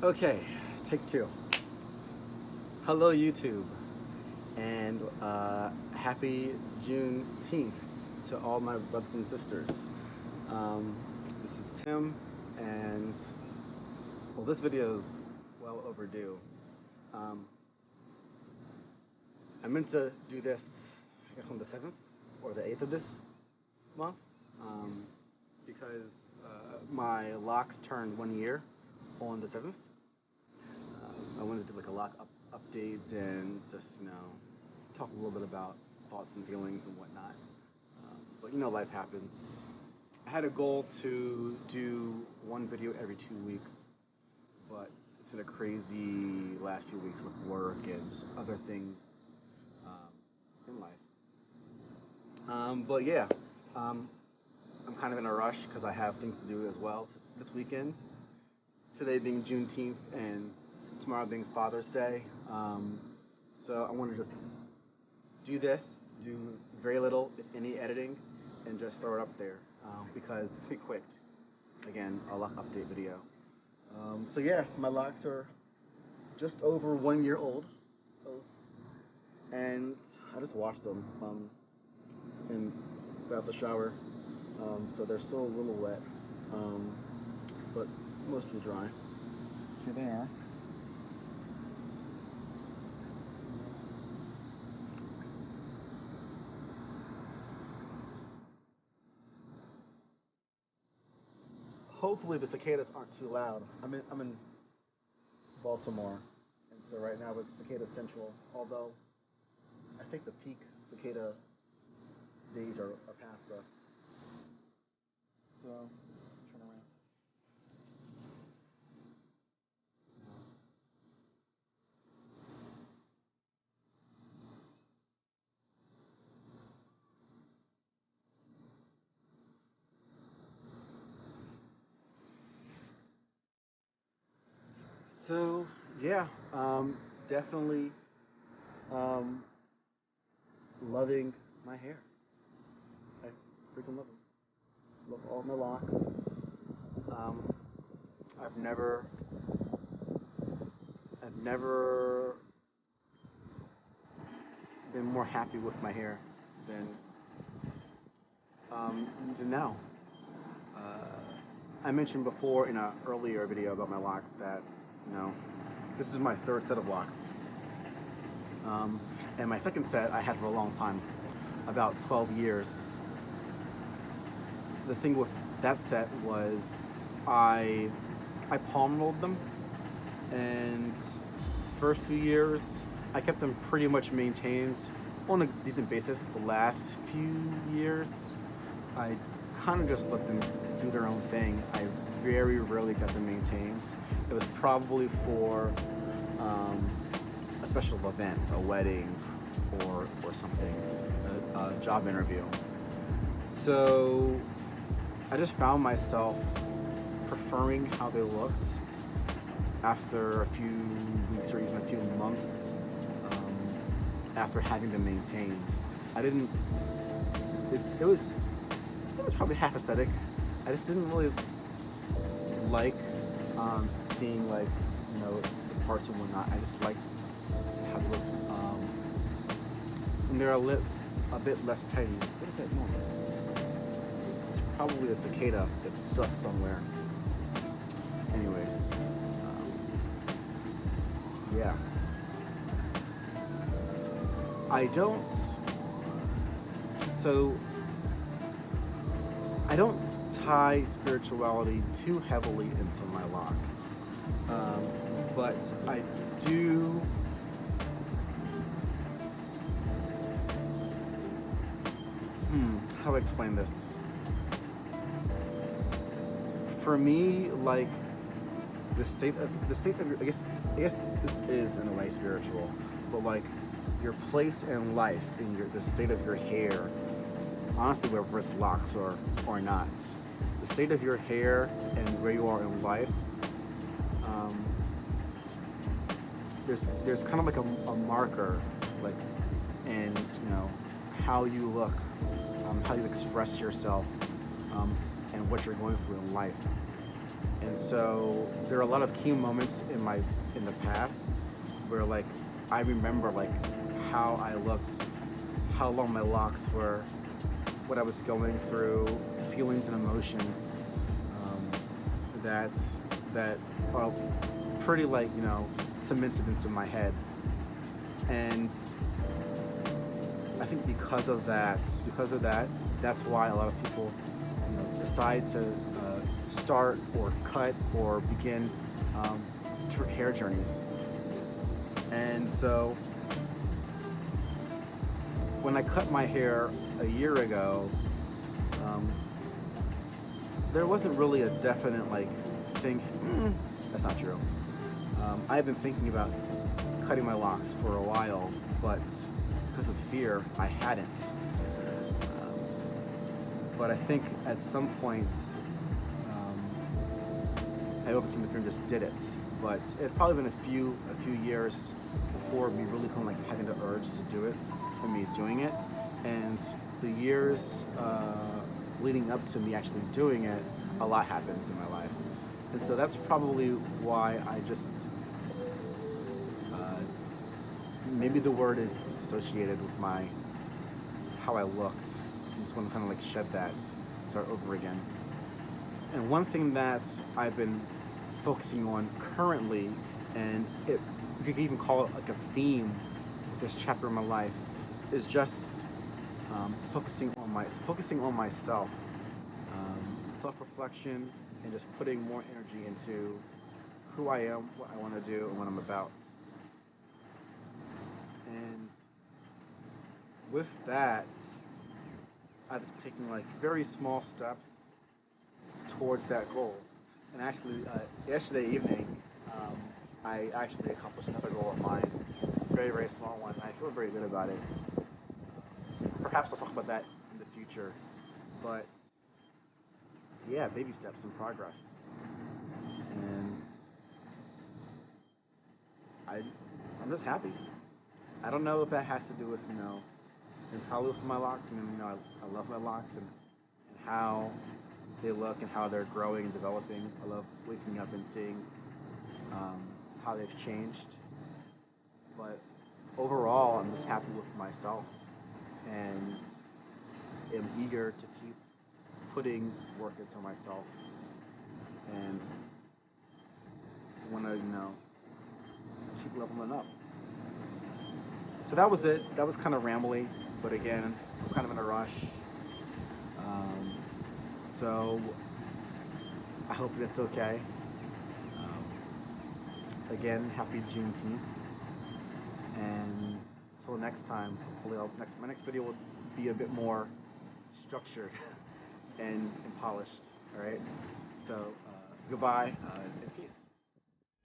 Okay, take two. Hello YouTube, and happy Juneteenth to all my brothers and sisters. This is Tim, and well, this video is well overdue. Um, I meant to do this, I guess, on the 7th or the 8th of this month, um, because my locks turned 1 year on the 7th. I wanted to do like a lock updates and just talk a little bit about thoughts and feelings and whatnot. But life happens. I had a goal to do one video every 2 weeks, but it's been a crazy last few weeks with work and other things um, in life. But yeah, I'm kind of in a rush because I have things to do as well this weekend. Today being Juneteenth and tomorrow being Father's Day. So I want to just do this, do very little, if any, editing, and just throw it up there because it's be quick. Again, a lock update video. So yeah, my locks are just over 1 year old, and I just washed them and got out the shower. So they're still a little wet, but mostly dry. Here they are. Hopefully the cicadas aren't too loud. I'm in Baltimore, and so right now it's cicada central. Although I think the peak cicada days are past us. So turn around. So yeah, definitely um, loving my hair. I freaking love it. Love all my locks. Um, I've never, I've never been more happy with my hair than than now. Uh, I mentioned before in an earlier video about my locks that this is my third set of locks, and my second set I had for a long time, about 12 years. The thing with that set was I palm rolled them, and first few years I kept them pretty much maintained on a decent basis. The last few years I kind of just let them do their own thing. I very rarely got them maintained. It was probably for a special event, a wedding, or something, a job interview. So I just found myself preferring how they looked after a few weeks or even a few months after having them maintained. I didn't. It was probably half aesthetic. I just didn't really like seeing the parts and whatnot. I just liked how it looks. And they're a bit less tidy. What is that noise? It's probably a cicada that's stuck somewhere. Anyways, yeah. I don't. So I don't tie spirituality too heavily into my locks, but I do. How do I explain this? For me, like the state of your, I guess this is in a way spiritual, but like your place in life, in the state of your hair, honestly, whether it's locks or not, the state of your hair and where you are in life, there's kind of like a marker, like, and how you look, how you express yourself, and what you're going through in life. And so there are a lot of key moments in the past where like I remember like how I looked, how long my locks were, what I was going through, feelings and emotions um, that that are pretty like cemented into my head. And I think because of that, that's why a lot of people decide to start or cut or begin um, different hair journeys. And so when I cut my hair a year ago, um, there wasn't really a definite like thing. That's not true. I've been thinking about cutting my locks for a while, but because of fear, I hadn't. Um, but I think at some point, I overcame the fear and just did it. But it probably been a few years before me really kind of like having the urge to do it and me doing it. And the years leading up to me actually doing it, a lot happens in my life. And so that's probably why I just uh, maybe the word is disassociated with my how I looked. I just want to kind of like shed that, start over again. And one thing that I've been focusing on currently, and you could even call it like a theme with this chapter of my life, is just focusing on myself, self-reflection, and just putting more energy into who I am, what I want to do, and what I'm about. And with that, I've just taken like very small steps towards that goal. And actually, yesterday evening, um, I actually accomplished another goal of mine, very, very small one. And I feel very good about it. Perhaps I'll talk about that in the future. But yeah, baby steps and progress. And I, I'm just happy. I don't know if that has to do with entirely with my locks. I mean, I love my locks and how they look and how they're growing and developing. I love waking up and seeing um, how they've changed. But overall, I'm just happy with myself and am eager to keep putting work into myself and want to, keep leveling up. So that was it. That was kind of rambly, but again, I'm kind of in a rush. Um, so I hope that's okay. Again, happy Juneteenth, and until next time, hopefully my next video will be a bit more structured and polished. All right. So goodbye and peace.